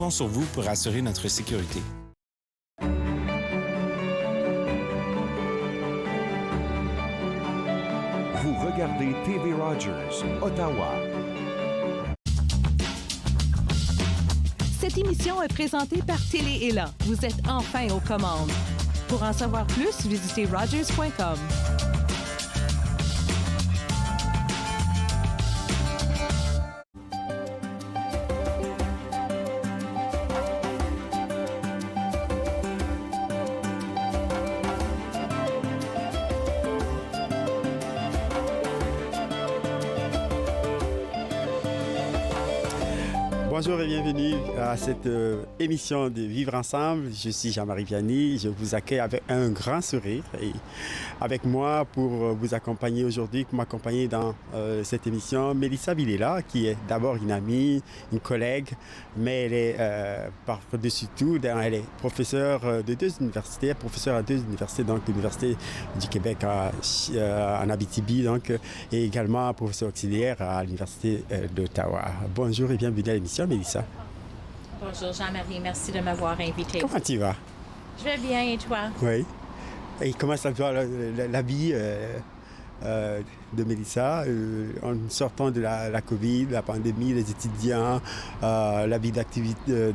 Comptons sur vous pour assurer notre sécurité. Vous regardez TV Rogers, Ottawa. Cette émission est présentée par Télé-Élan. Vous êtes enfin aux commandes. Pour en savoir plus, visitez rogers.com. Bonjour et bienvenue à cette émission de Vivre ensemble. Je suis Jean-Marie Vianney. Je vous accueille avec un grand sourire et avec moi pour vous accompagner aujourd'hui, pour m'accompagner dans cette émission, Mélissa Villela, qui est d'abord une amie, une collègue, mais elle est par-dessus tout, elle est professeure de 2 universités, professeure à 2 universités, donc l'Université du Québec en Abitibi, donc, et également professeur auxiliaire à l'Université d'Ottawa. Bonjour et bienvenue à l'émission. Mélissa. Bonjour Jean-Marie, merci de m'avoir invité. Comment tu vas? Je vais bien et toi? Oui. Et comment ça va la vie de Mélissa en sortant de la COVID, la pandémie, les étudiants, la vie d'activité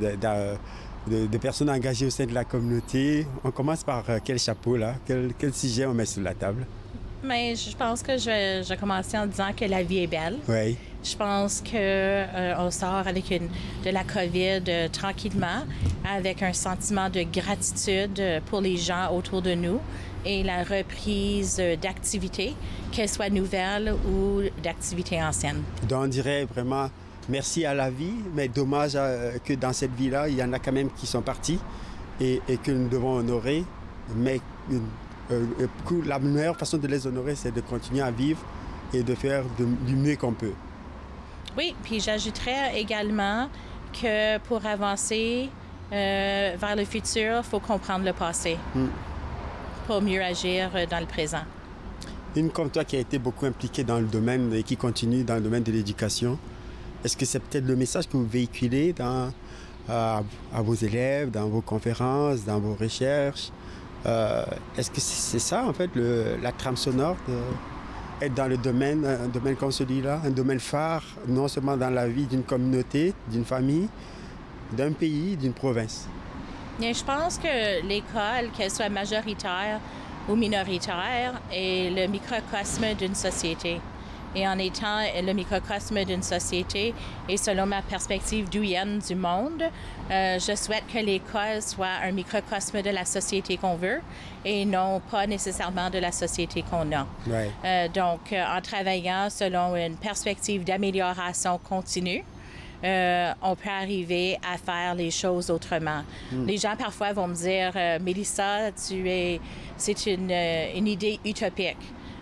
de personnes engagées au sein de la communauté? On commence par quel chapeau là? Quel sujet on met sur la table? Mais je pense que je vais commencer en disant que la vie est belle. Oui. Je pense qu'on sort avec de la COVID tranquillement, avec un sentiment de gratitude pour les gens autour de nous et la reprise d'activités, qu'elles soient nouvelles ou d'activités anciennes. Donc on dirait vraiment merci à la vie, mais dommage que dans cette vie-là, il y en a quand même qui sont partis et que nous devons honorer, mais la meilleure façon de les honorer, c'est de continuer à vivre et de faire du mieux qu'on peut. Oui, puis j'ajouterais également que pour avancer vers le futur, il faut comprendre le passé pour mieux agir dans le présent. Une comme toi qui a été beaucoup impliquée dans le domaine et qui continue dans le domaine de l'éducation, est-ce que c'est peut-être le message que vous véhiculez à vos élèves, dans vos conférences, dans vos recherches? Est-ce que c'est ça, en fait, la trame sonore être dans un domaine comme celui-là, un domaine phare, non seulement dans la vie d'une communauté, d'une famille, d'un pays, d'une province? Et je pense que l'école, qu'elle soit majoritaire ou minoritaire, est le microcosme d'une société. Et en étant le microcosme d'une société, et selon ma perspective douillienne du monde, je souhaite que l'école soit un microcosme de la société qu'on veut et non pas nécessairement de la société qu'on a. Ouais. Donc, en travaillant selon une perspective d'amélioration continue, on peut arriver à faire les choses autrement. Les gens parfois vont me dire « Mélissa, c'est une idée utopique ».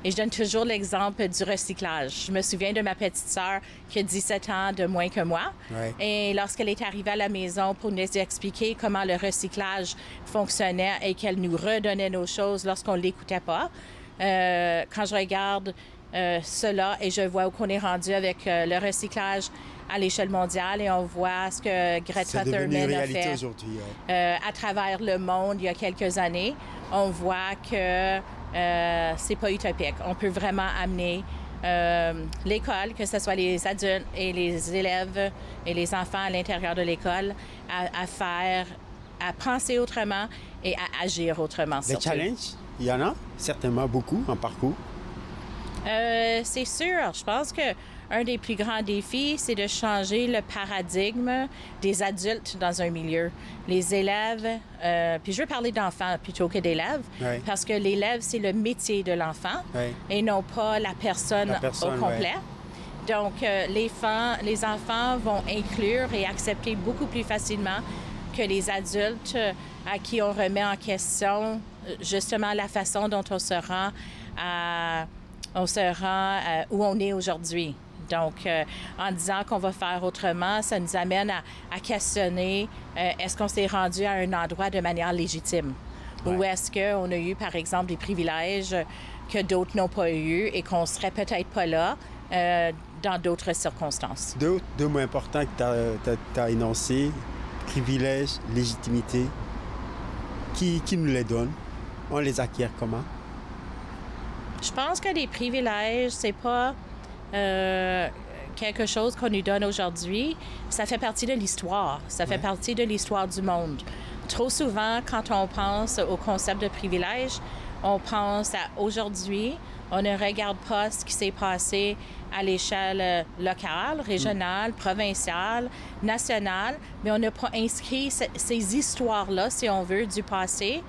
Et je donne toujours l'exemple du recyclage. Je me souviens de ma petite sœur qui a 17 ans de moins que moi. Ouais. Et lorsqu'elle est arrivée à la maison pour nous expliquer comment le recyclage fonctionnait et qu'elle nous redonnait nos choses lorsqu'on ne l'écoutait pas, quand je regarde cela et je vois où qu'on est rendu avec le recyclage à l'échelle mondiale et on voit ce que Greta Thunberg a fait aujourd'hui, ouais. À travers le monde il y a quelques années, on voit que c'est pas utopique. On peut vraiment amener l'école, que ce soit les adultes et les élèves et les enfants à l'intérieur de l'école, à penser autrement et à agir autrement. Les challenges, il y en a certainement beaucoup en parcours. C'est sûr. Je pense que un des plus grands défis, c'est de changer le paradigme des adultes dans un milieu. Les élèves, puis je veux parler d'enfants plutôt que d'élèves, Ouais. parce que l'élève, c'est le métier de l'enfant Ouais. et non pas la personne au complet. Ouais. Donc, les enfants vont inclure et accepter beaucoup plus facilement que les adultes à qui on remet en question justement la façon dont on se rend où on est aujourd'hui. Donc, en disant qu'on va faire autrement, ça nous amène à questionner est-ce qu'on s'est rendu à un endroit de manière légitime? Ouais. Ou est-ce qu'on a eu, par exemple, des privilèges que d'autres n'ont pas eu et qu'on serait peut-être pas là dans d'autres circonstances? Deux mots importants que tu as énoncés privilèges, légitimité, qui nous les donne? On les acquiert comment? Je pense que les privilèges, c'est pas quelque chose qu'on nous donne aujourd'hui. Ça fait partie de l'histoire. Ça fait partie de l'histoire du monde. Trop souvent, quand on pense au concept de privilège, on pense à aujourd'hui. On ne regarde pas ce qui s'est passé à l'échelle locale, régionale, provinciale, nationale, mais on n'a pas inscrit ces histoires-là, si on veut, du passé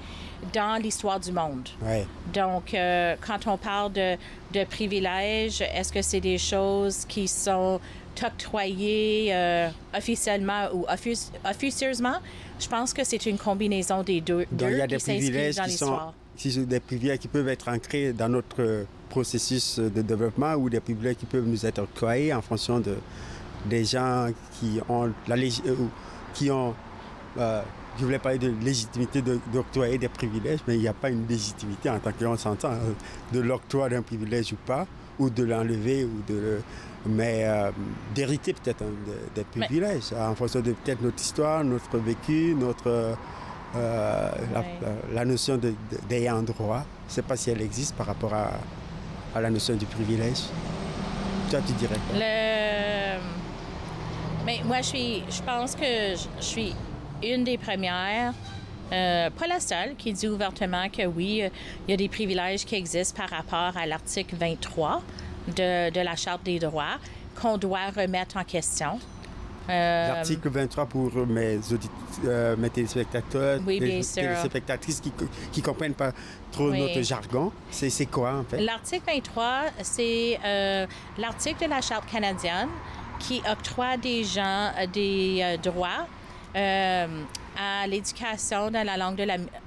dans l'histoire du monde. Ouais. Donc, quand on parle de privilèges, est-ce que c'est des choses qui sont octroyées officiellement ou officieusement? Je pense que c'est une combinaison des deux. Donc, il y a des qui s'inscrivent privilèges dans qui l'histoire. sont des privilèges qui peuvent être ancrés dans notre processus de développement ou des privilèges qui peuvent nous être octroyés en fonction des gens qui ont je voulais parler de légitimité d'octroyer des privilèges, mais il n'y a pas une légitimité en tant qu'on s'entend de l'octroi d'un privilège ou pas, ou de l'enlever, mais d'hériter peut-être des privilèges en fonction de peut-être notre histoire, notre vécu, la notion d'ayant droit. Je ne sais pas si elle existe par rapport à la notion du privilège. Toi, tu dirais quoi? Mais moi, je pense que je suis une des premières, pas la seule, qui dit ouvertement que oui, il y a des privilèges qui existent par rapport à l'article 23 de la Charte des droits qu'on doit remettre en question. L'article 23 pour mes téléspectateurs, oui, bien les sûr. téléspectatrices qui ne comprennent pas trop notre jargon. C'est quoi, en fait? L'article 23, c'est l'article de la Charte canadienne qui octroie des gens des droits à l'éducation dans la langue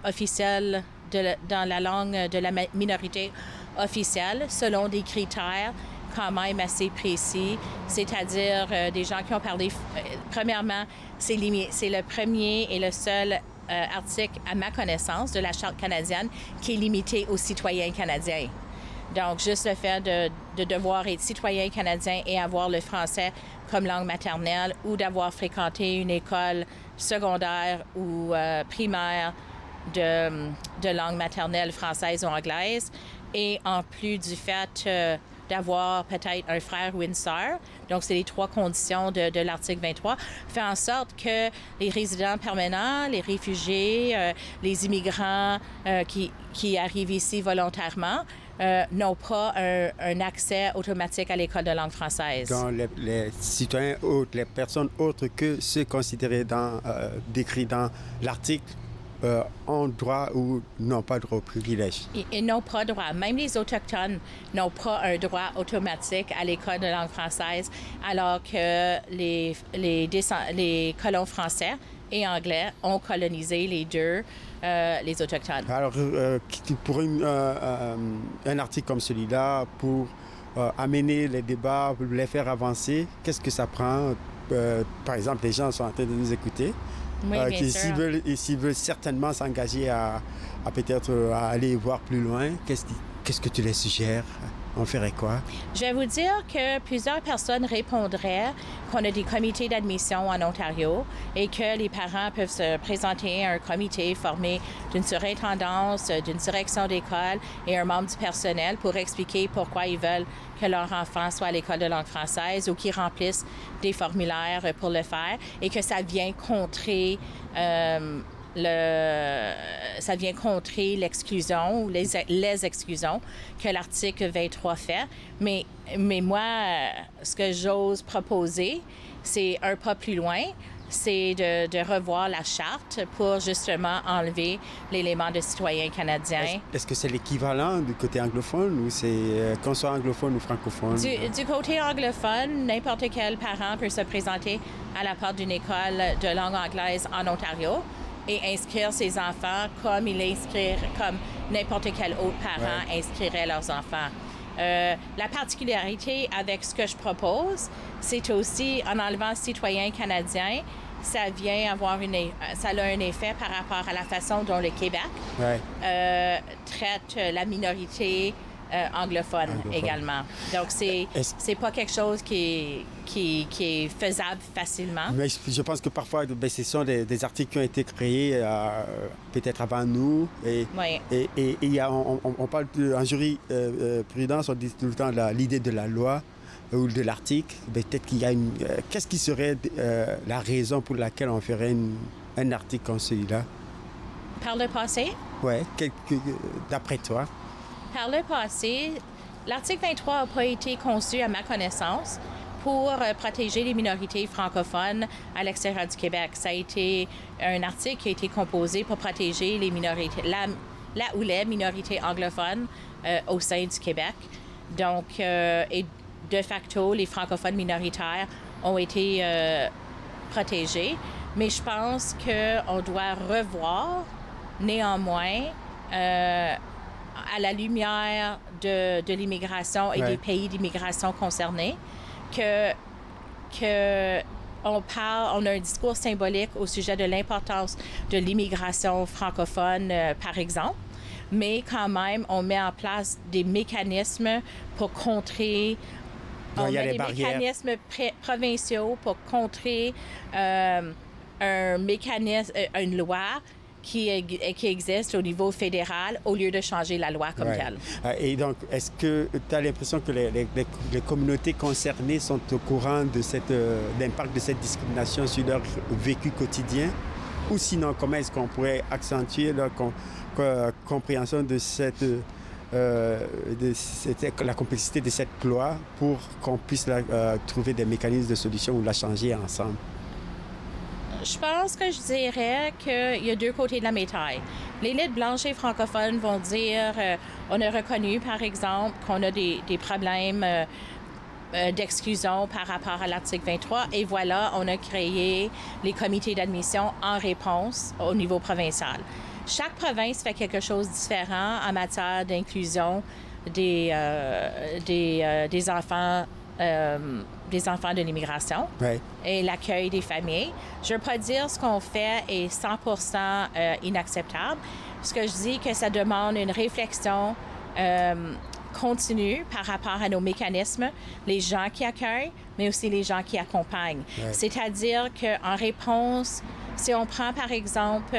officielle, dans la langue de la minorité officielle, selon des critères quand même assez précis, c'est-à-dire des gens qui ont parlé... premièrement, c'est le premier et le seul article, à ma connaissance, de la Charte canadienne qui est limité aux citoyens canadiens. Donc, juste le fait de devoir être citoyen canadien et avoir le français comme langue maternelle ou d'avoir fréquenté une école secondaire ou primaire de langue maternelle française ou anglaise. Et en plus du fait d'avoir peut-être un frère ou une sœur, donc c'est les trois conditions de l'article 23, fait en sorte que les résidents permanents, les réfugiés, les immigrants qui arrivent ici volontairement, n'ont pas un accès automatique à l'école de langue française. Donc, les citoyens autres, les personnes autres que ceux considérés décrits dans l'article ont droit ou n'ont pas droit au privilège. Ils n'ont pas droit. Même les Autochtones n'ont pas un droit automatique à l'école de langue française, alors que les colons français et anglais ont colonisé les deux, les Autochtones. Alors, pour un article comme celui-là, pour amener les débats, pour les faire avancer, qu'est-ce que ça prend? Par exemple, les gens sont en train de nous écouter. Oui, bien sûr. S'ils veulent certainement s'engager à peut-être à aller voir plus loin, qu'est-ce que tu les suggères? On ferait quoi? Je vais vous dire que plusieurs personnes répondraient qu'on a des comités d'admission en Ontario et que les parents peuvent se présenter à un comité formé d'une surintendance, d'une direction d'école et un membre du personnel pour expliquer pourquoi ils veulent que leur enfant soit à l'école de langue française ou qu'ils remplissent des formulaires pour le faire et que ça vient contrer l'exclusion ou les exclusions que l'article 23 fait. Mais moi, ce que j'ose proposer, c'est un pas plus loin, c'est de revoir la charte pour justement enlever l'élément de citoyen canadien. Est-ce que c'est l'équivalent du côté anglophone ou c'est qu'on soit anglophone ou francophone? Du côté anglophone, n'importe quel parent peut se présenter à la porte d'une école de langue anglaise en Ontario et inscrire ses enfants comme n'importe quel autre parent inscrirait leurs enfants. La particularité avec ce que je propose, c'est aussi, en enlevant citoyen canadien, ça a un effet par rapport à la façon dont le Québec traite la minorité anglophone également. Donc, c'est pas quelque chose qui est faisable facilement. Mais je pense que parfois, ce sont des articles qui ont été créés peut-être avant nous. Et il y a, on parle en jurisprudence, on dit tout le temps l'idée de la loi ou de l'article. Peut-être qu'il y a une... qu'est-ce qui serait la raison pour laquelle on ferait un article comme celui-là? Par le passé? Oui, d'après toi? Par le passé, l'article 23 n'a pas été conçu, à ma connaissance, pour protéger les minorités francophones à l'extérieur du Québec. Ça a été un article qui a été composé pour protéger les minorités, la ou les minorités anglophones au sein du Québec. Donc, et de facto, les francophones minoritaires ont été protégés. Mais je pense qu'on doit revoir, néanmoins, à la lumière de l'immigration et des pays d'immigration concernés, on a un discours symbolique au sujet de l'importance de l'immigration francophone, par exemple, mais quand même, on met en place des mécanismes pour contrer... On met des mécanismes provinciaux pour contrer un mécanisme, une loi qui existe au niveau fédéral au lieu de changer la loi comme telle. Et donc, est-ce que tu as l'impression que les communautés concernées sont au courant de l'impact de cette discrimination sur leur vécu quotidien? Ou sinon, comment est-ce qu'on pourrait accentuer leur compréhension de la complexité de cette loi pour qu'on puisse trouver des mécanismes de solution ou la changer ensemble? Je pense que je dirais qu'il y a deux côtés de la médaille. L'élite blanche et francophone vont dire on a reconnu, par exemple, qu'on a des problèmes d'exclusion par rapport à l'article 23 et voilà, on a créé les comités d'admission en réponse au niveau provincial. Chaque province fait quelque chose de différent en matière d'inclusion des enfants de l'immigration et l'accueil des familles. Je ne veux pas dire ce qu'on fait est 100% inacceptable. Ce que je dis, que ça demande une réflexion continue par rapport à nos mécanismes, les gens qui accueillent, mais aussi les gens qui accompagnent. C'est-à-dire qu'en réponse, si on prend par exemple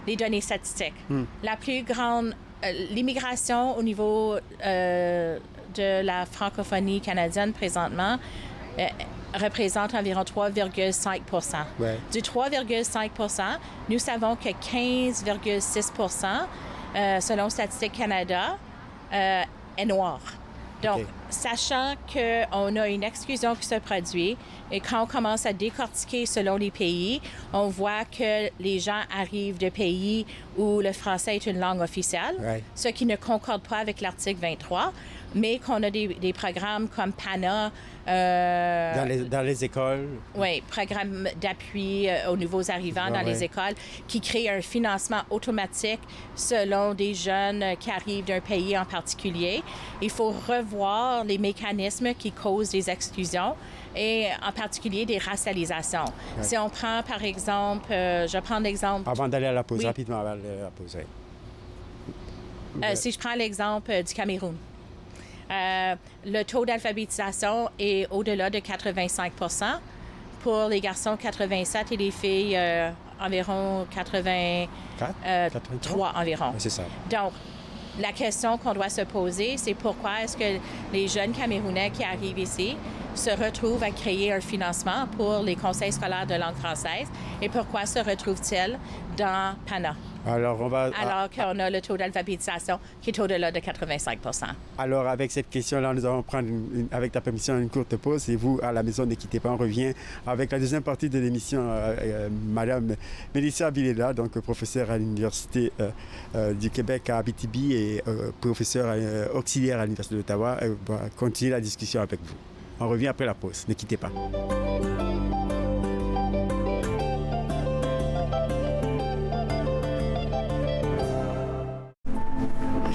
les données statistiques, la plus grande, l'immigration au niveau de la francophonie canadienne présentement représente environ 3,5 %. Du 3,5 %, nous savons que 15,6 % selon Statistique Canada, est noir. Donc, sachant qu'on a une exclusion qui se produit, et quand on commence à décortiquer selon les pays, on voit que les gens arrivent de pays où le français est une langue officielle, ce qui ne concorde pas avec l'article 23, mais qu'on a des programmes comme PANA. Dans les écoles. Oui, programme d'appui aux nouveaux arrivants dans les écoles qui crée un financement automatique selon des jeunes qui arrivent d'un pays en particulier. Il faut revoir les mécanismes qui causent des exclusions et en particulier des racialisations. Si on prend par exemple, je prends l'exemple... Avant d'aller à la pause, rapidement avant d'aller à la pause. Si je prends l'exemple du Cameroun. Le taux d'alphabétisation est au-delà de 85 %. Pour les garçons, 87 et les filles, environ 83 environ. C'est ça. Donc, la question qu'on doit se poser, c'est pourquoi est-ce que les jeunes Camerounais qui arrivent ici se retrouvent à créer un financement pour les conseils scolaires de langue française et pourquoi se retrouvent-ils dans PANA? Alors qu'on a le taux d'alphabétisation qui est au-delà de 85 %. Alors, avec cette question-là, nous allons prendre, avec ta permission, une courte pause. Et vous, à la maison, ne quittez pas. On revient avec la deuxième partie de l'émission. Madame Mélissa Villela, donc professeure à l'Université du Québec à Abitibi et professeure auxiliaire à l'Université d'Ottawa, va continuer la discussion avec vous. On revient après la pause. Ne quittez pas.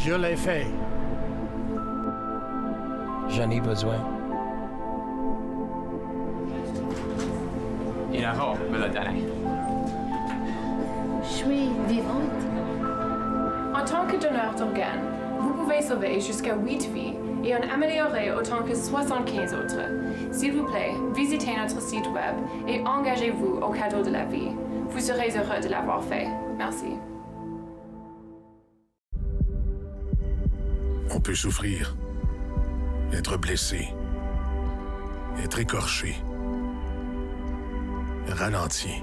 Je l'ai fait. J'en ai besoin. Inaho, Meladane. Je suis vivante. En tant que donneur d'organes, vous pouvez sauver jusqu'à 8 vies et en améliorer autant que 75 autres. S'il vous plaît, visitez notre site web et engagez-vous au cadeau de la vie. Vous serez heureux de l'avoir fait. Merci. On peut souffrir, être blessé, être écorché, ralenti,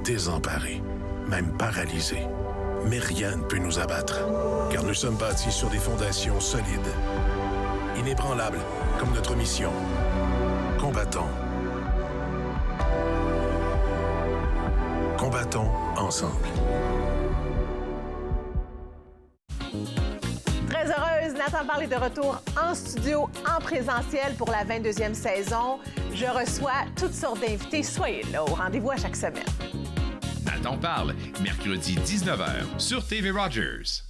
désemparé, même paralysé. Mais rien ne peut nous abattre, car nous sommes bâtis sur des fondations solides, inébranlables comme notre mission. Combattons. Combattons ensemble. Très heureuse, Nathan Parle est de retour en studio, en présentiel pour la 22e saison. Je reçois toutes sortes d'invités. Soyez là au rendez-vous à chaque semaine. Nathan Parle, mercredi 19h sur TV Rogers.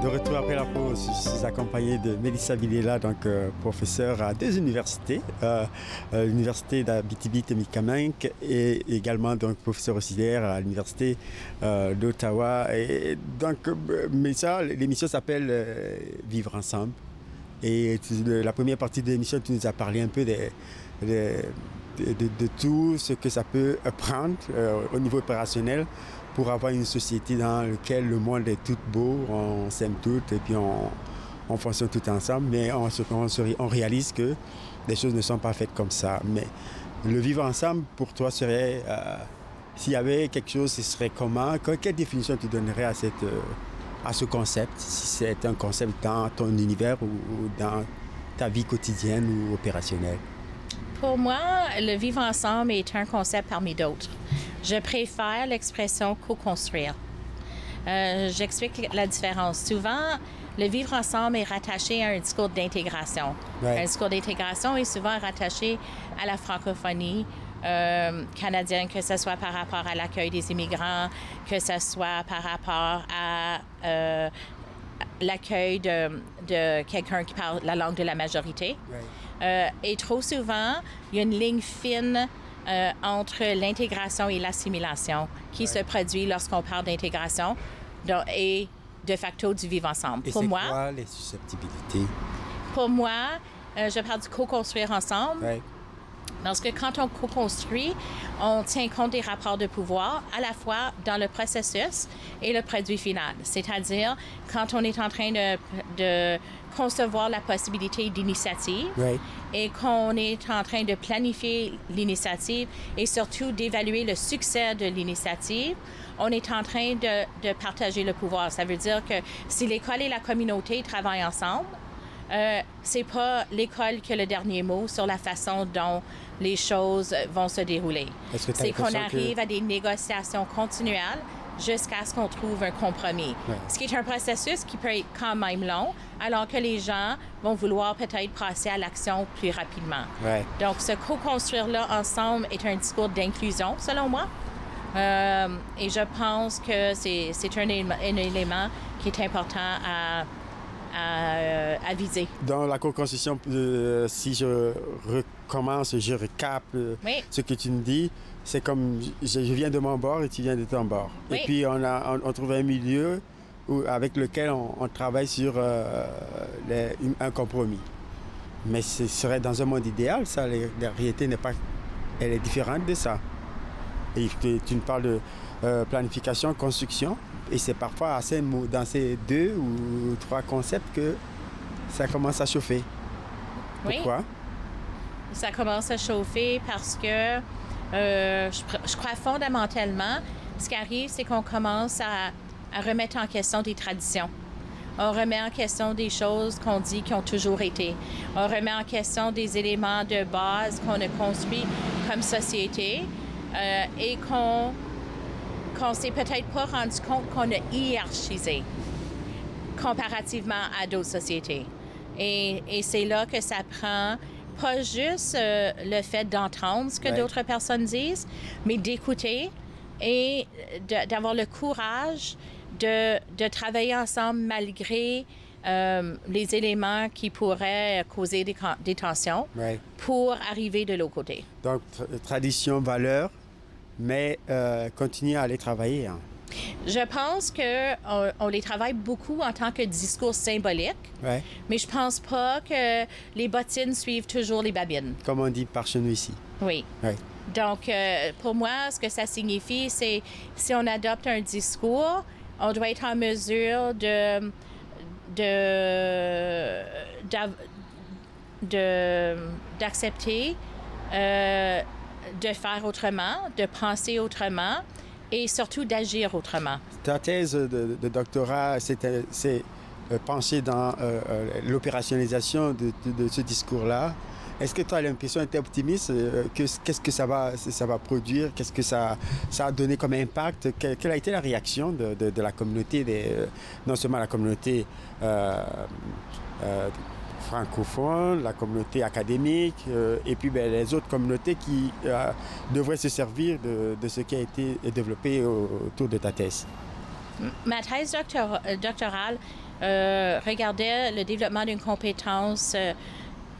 De retour après la pause, je suis accompagné de Mélissa Villela, donc professeure à deux universités, l'université d'Abitibi-Témiscamingue et également donc professeur auxiliaire à l'université d'Ottawa. Et donc Mélissa, l'émission s'appelle Vivre ensemble. Et la première partie de l'émission, tu nous as parlé un peu de tout ce que ça peut prendre au niveau opérationnel pour avoir une société dans laquelle le monde est tout beau, on s'aime toutes et puis on fonctionne tout ensemble, mais on réalise que les choses ne sont pas faites comme ça. Mais le vivre ensemble, pour toi, serait, s'il y avait quelque chose, ce serait comment? Quelle définition tu donnerais à ce concept, si c'est un concept dans ton univers ou dans ta vie quotidienne ou opérationnelle? Pour moi, le vivre ensemble est un concept parmi d'autres. Je préfère l'expression co-construire. J'explique la différence. Souvent, le vivre ensemble est rattaché à un discours d'intégration. Ouais. Un discours d'intégration est souvent rattaché à la francophonie canadienne, que ce soit par rapport à l'accueil des immigrants, que ce soit par rapport à l'accueil de quelqu'un qui parle la langue de la majorité. Ouais. Et trop souvent, il y a une ligne fine entre l'intégration et l'assimilation qui se produit lorsqu'on parle d'intégration et de facto du vivre ensemble. Et pour moi, quoi les susceptibilités? Pour moi, je parle du co-construire ensemble. Ouais. Parce que quand on co-construit, on tient compte des rapports de pouvoir à la fois dans le processus et le produit final. C'est-à-dire, quand on est en train de concevoir la possibilité d'initiative et qu'on est en train de planifier l'initiative et surtout d'évaluer le succès de l'initiative, on est en train de partager le pouvoir. Ça veut dire que si l'école et la communauté travaillent ensemble, c'est pas l'école qui a le dernier mot sur la façon dont les choses vont se dérouler. C'est qu'on arrive à des négociations continuelles jusqu'à ce qu'on trouve un compromis. Ouais. Ce qui est un processus qui peut être quand même long, alors que les gens vont vouloir peut-être passer à l'action plus rapidement. Ouais. Donc, ce co-construire-là ensemble est un discours d'inclusion, selon moi. Et je pense que c'est un élément qui est important à viser. Dans la co-construction, si je recommence, je recap ce que tu me dis, c'est comme je viens de mon bord et tu viens de ton bord. Oui. Et puis on trouve un milieu avec lequel on travaille sur un compromis. Mais ce serait dans un monde idéal, ça. La réalité n'est pas... Elle est différente de ça. Et tu me parles de planification, construction, et c'est parfois dans ces 2 ou 3 concepts que ça commence à chauffer. Pourquoi? Ça commence à chauffer parce que je crois fondamentalement, ce qui arrive, c'est qu'on commence à remettre en question des traditions. On remet en question des choses qu'on dit qui ont toujours été. On remet en question des éléments de base qu'on a construits comme société et qu'on s'est peut-être pas rendu compte qu'on a hiérarchisé comparativement à d'autres sociétés. Et c'est là que ça prend pas juste le fait d'entendre ce que d'autres personnes disent, mais d'écouter et d'avoir le courage de travailler ensemble malgré les éléments qui pourraient causer des tensions pour arriver de l'autre côté. Donc, tradition, valeur, mais continuer à aller travailler. Hein. Je pense qu'on les travaille beaucoup en tant que discours symbolique, mais je pense pas que les bottines suivent toujours les babines. Comme on dit par chez nous ici. Oui. Donc, pour moi, ce que ça signifie, c'est si on adopte un discours, on doit être en mesure d'accepter, de faire autrement, de penser autrement et surtout d'agir autrement. Ta thèse de doctorat s'est penchée dans l'opérationnalisation de ce discours-là. Est-ce que tu as l'impression, tu es optimiste? Qu'est-ce que ça va produire? Qu'est-ce que ça a donné comme impact? Quelle a été la réaction de la communauté, non seulement la communauté francophone, la communauté académique et puis les autres communautés qui devraient se servir de ce qui a été développé autour de ta thèse? Ma thèse doctorale regardait le développement d'une compétence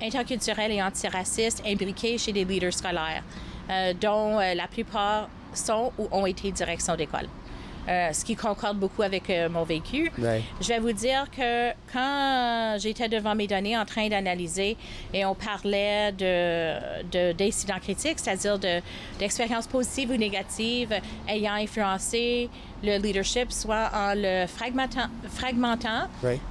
interculturelle et antiraciste imbriquée chez des leaders scolaires, dont la plupart sont ou ont été direction d'école. Ce qui concorde beaucoup avec mon vécu. Je vais vous dire que quand j'étais devant mes données en train d'analyser et on parlait d'incidents critiques, c'est-à-dire d'expériences positives ou négatives ayant influencé le leadership, soit en le fragmentant,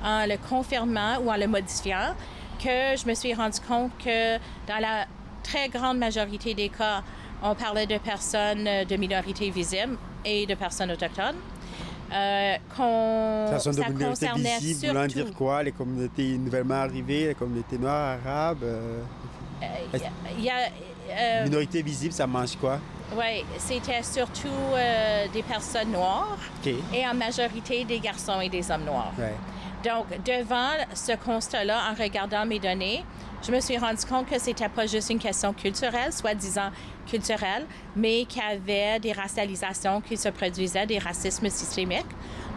en le confirmant ou en le modifiant, que je me suis rendu compte que dans la très grande majorité des cas, on parlait de personnes de minorités visibles et de personnes autochtones. Personnes de minorités visibles, voulant dire quoi? Les communautés nouvellement arrivées, les communautés noires, arabes? Minorités visibles, ça mange quoi? Oui, c'était surtout des personnes noires et en majorité des garçons et des hommes noirs. Donc, devant ce constat-là, en regardant mes données, je me suis rendu compte que c'était pas juste une question culturelle, soi-disant culturelle, mais qu'il y avait des racialisations qui se produisaient, des racismes systémiques,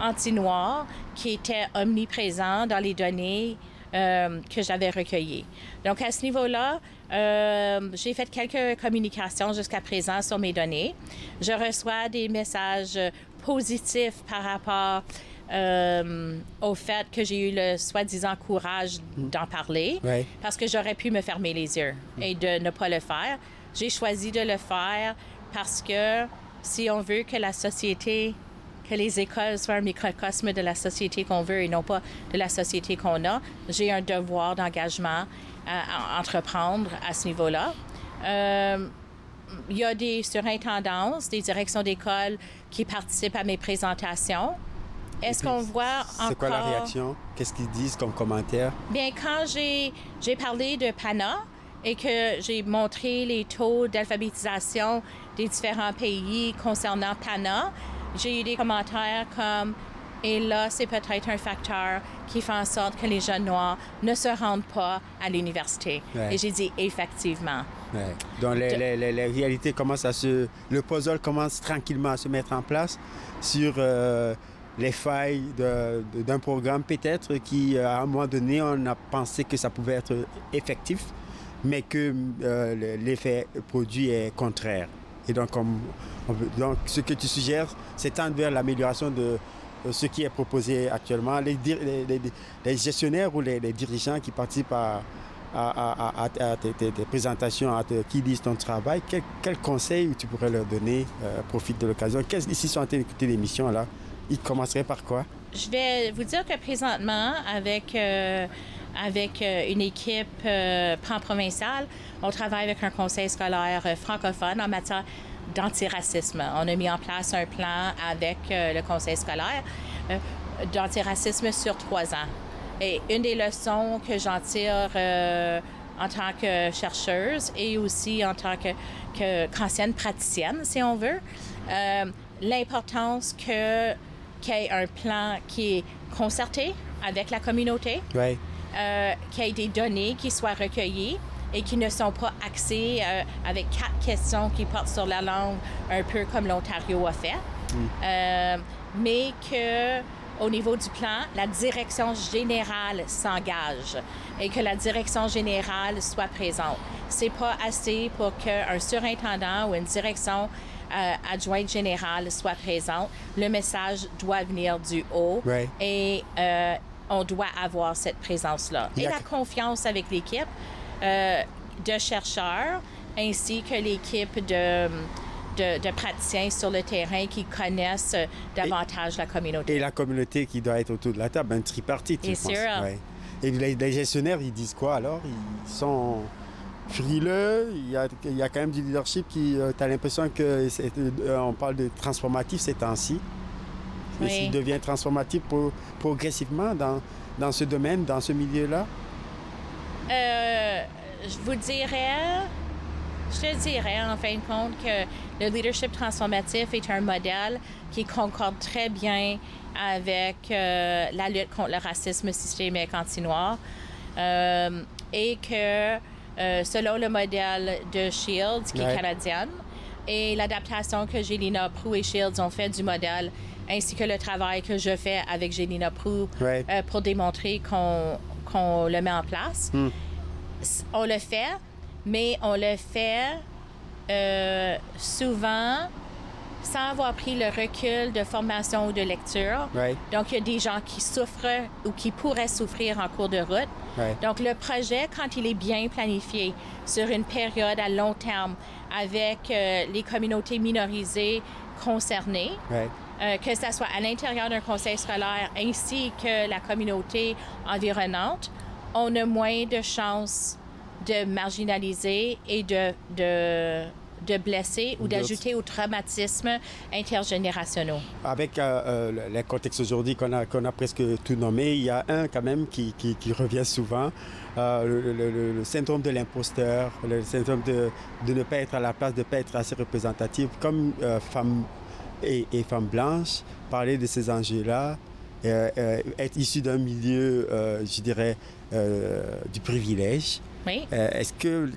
anti-noirs, qui étaient omniprésents dans les données que j'avais recueillies. Donc, à ce niveau-là, j'ai fait quelques communications jusqu'à présent sur mes données. Je reçois des messages positifs par rapport au fait que j'ai eu le soi-disant courage d'en parler, parce que j'aurais pu me fermer les yeux et de ne pas le faire. J'ai choisi de le faire parce que si on veut que la société, que les écoles soient un microcosme de la société qu'on veut et non pas de la société qu'on a, j'ai un devoir d'engagement à entreprendre à ce niveau-là. Il y a des surintendances, des directions d'école qui participent à mes présentations. Est-ce qu'on voit encore... C'est quoi la réaction? Qu'est-ce qu'ils disent comme commentaire? Bien, quand j'ai parlé de PANA et que j'ai montré les taux d'alphabétisation des différents pays concernant PANA, j'ai eu des commentaires comme « Et là, c'est peut-être un facteur qui fait en sorte que les jeunes noirs ne se rendent pas à l'université. » Et j'ai dit « Effectivement. » Donc, les réalités commencent le puzzle commence tranquillement à se mettre en place sur... les failles d'un programme peut-être qui, à un moment donné, on a pensé que ça pouvait être effectif, mais que l'effet produit est contraire. Et donc, donc, ce que tu suggères, c'est tendre vers l'amélioration de ce qui est proposé actuellement. Les gestionnaires ou les dirigeants qui participent à tes présentations, qui lisent ton travail, quel conseil tu pourrais leur donner? Profite de l'occasion. S'ils sont en train d'écouter l'émission, là, ils commenceraient par quoi? Je vais vous dire que présentement, avec une équipe pan-provinciale, on travaille avec un conseil scolaire francophone en matière d'antiracisme. On a mis en place un plan avec le conseil scolaire d'antiracisme sur 3 ans. Et une des leçons que j'en tire en tant que chercheuse et aussi en tant qu'ancienne praticienne, si on veut, l'importance qu'il y ait un plan qui est concerté avec la communauté, qu'il y ait des données qui soient recueillies et qui ne sont pas axées avec 4 questions qui portent sur la langue, un peu comme l'Ontario a fait, mais que au niveau du plan, la direction générale s'engage et que la direction générale soit présente. C'est pas assez pour qu'un surintendant ou une direction adjointe générale soit présente. Le message doit venir du haut et on doit avoir cette présence-là. Et la confiance avec l'équipe de chercheurs ainsi que l'équipe de praticiens sur le terrain qui connaissent davantage la communauté. Et la communauté qui doit être autour de la table, un tripartite, je pense. Bien sûr. Ouais. Et les gestionnaires, ils disent quoi alors? Ils sont frileux, il y a quand même du leadership qui... tu as l'impression qu'on parle de transformatif ces temps-ci. Oui. Il devient transformatif progressivement dans ce domaine, dans ce milieu-là? Je te dirais en fin de compte que le leadership transformatif est un modèle qui concorde très bien avec la lutte contre le racisme systémique anti-noir et que selon le modèle de Shields, qui est canadienne, et l'adaptation que Gélina Proulx et Shields ont fait du modèle, ainsi que le travail que je fais avec Gélina Proulx pour démontrer qu'on le met en place. On le fait, mais on le fait souvent sans avoir pris le recul de formation ou de lecture. Donc, il y a des gens qui souffrent ou qui pourraient souffrir en cours de route. Donc, le projet, quand il est bien planifié sur une période à long terme avec les communautés minorisées concernées, que ce soit à l'intérieur d'un conseil scolaire ainsi que la communauté environnante, on a moins de chances de marginaliser et de blesser ou d'ajouter aux traumatismes intergénérationnels. Avec le contexte aujourd'hui qu'on a presque tout nommé, il y a un quand même qui revient souvent, le syndrome de l'imposteur, le syndrome de ne pas être à la place, de ne pas être assez représentative. Comme femme et femme blanche, parler de ces enjeux-là, être issu d'un milieu, je dirais, du privilège. Est-ce que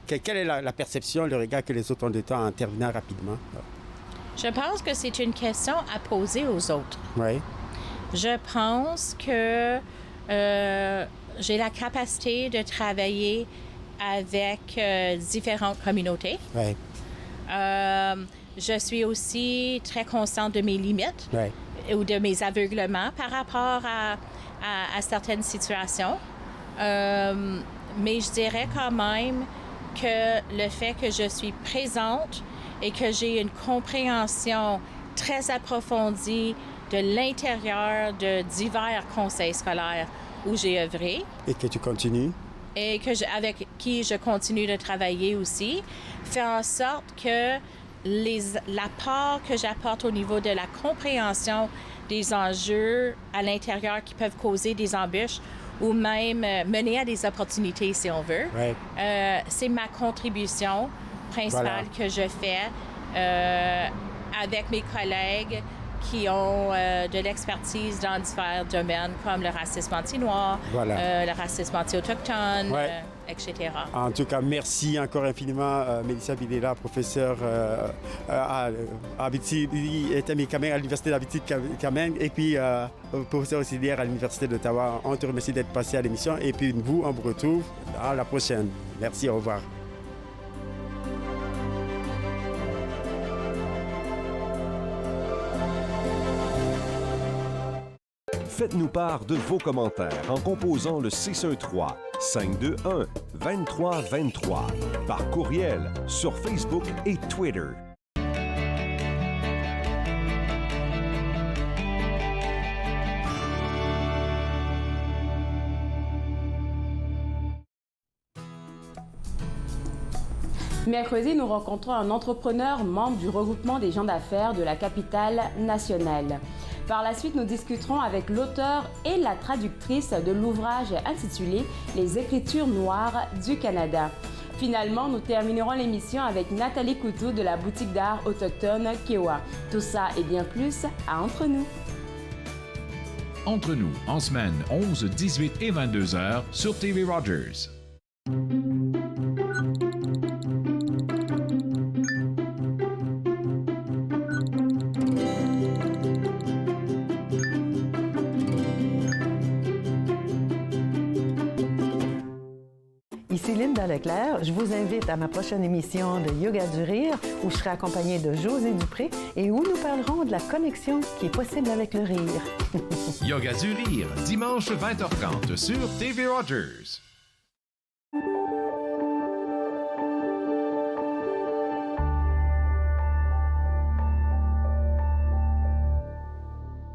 quelle est la perception, le regard que les autres ont de toi en intervenant rapidement? Je pense que c'est une question à poser aux autres. Je pense que j'ai la capacité de travailler avec différentes communautés. Je suis aussi très consciente de mes limites ou de mes aveuglements par rapport à certaines situations. Mais je dirais quand même que le fait que je suis présente et que j'ai une compréhension très approfondie de l'intérieur de divers conseils scolaires où j'ai œuvré. Et que tu continues. Et avec qui je continue de travailler aussi, fait en sorte que l'apport que j'apporte au niveau de la compréhension des enjeux à l'intérieur qui peuvent causer des embûches ou même mener à des opportunités, si on veut. C'est ma contribution principale que je fais avec mes collègues qui ont de l'expertise dans divers domaines comme le racisme anti-noir, le racisme anti-autochtone, etc. En tout cas, merci encore infiniment, Mélissa Bilela, professeure à l'Université d'Abitibi-Camen et puis professeur auxiliaire à l'Université d'Ottawa. On te remercie d'être passé à l'émission et puis nous, on vous retrouve à la prochaine. Merci, au revoir. Faites-nous part de vos commentaires en composant le 613-521-2323 par courriel sur Facebook et Twitter. Mercredi, nous rencontrons un entrepreneur membre du regroupement des gens d'affaires de la capitale nationale. Par la suite, nous discuterons avec l'auteur et la traductrice de l'ouvrage intitulé « Les Écritures noires du Canada ». Finalement, nous terminerons l'émission avec Nathalie Coutou de la boutique d'art autochtone Kewa. Tout ça et bien plus à Entre nous. Entre nous, en semaine, 11, 18 et 22 heures sur TV Rogers. Ici Linda Leclerc. Je vous invite à ma prochaine émission de Yoga du Rire où je serai accompagnée de José Dupré et où nous parlerons de la connexion qui est possible avec le rire. Yoga du Rire, dimanche 20h30 sur TV Rogers.